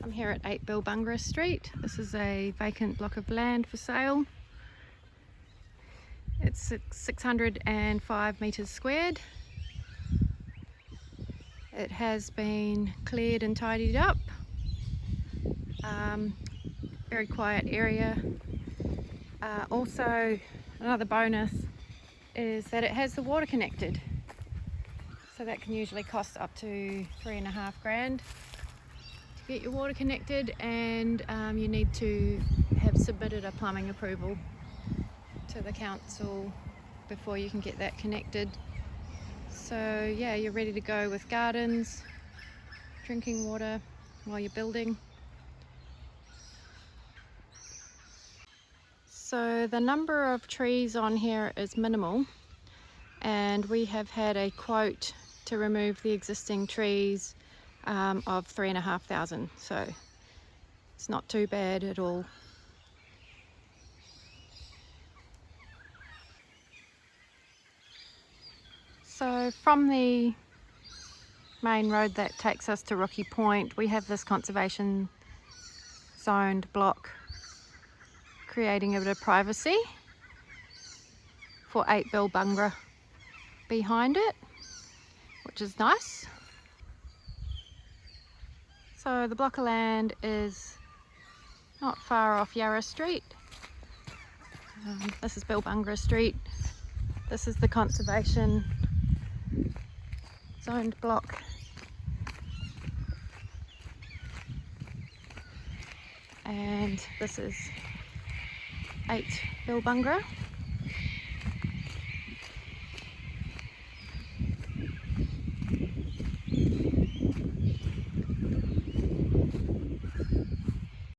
I'm here at 8 Bilbungra Street. This is a vacant block of land for sale. It's 605 metres squared. It has been cleared and tidied up. Very quiet area. Also, another bonus is that it has the water connected. So that can usually cost up to $3,500 to get your water connected, and you need to have submitted a plumbing approval to the council before you can get that connected. So yeah, you're ready to go with gardens, drinking water while you're building. So the number of trees on here is minimal, and we have had a quote to remove the existing trees of $3,500, so it's not too bad at all. So from the main road that takes us to Rookie Point, we have this conservation zoned block, creating a bit of privacy for 8 Bilbungra behind it, which is nice. So the block of land is not far off Yarra Street. This is Bilbungra Street. This is the conservation zoned block. And this is 8 Bilbungra.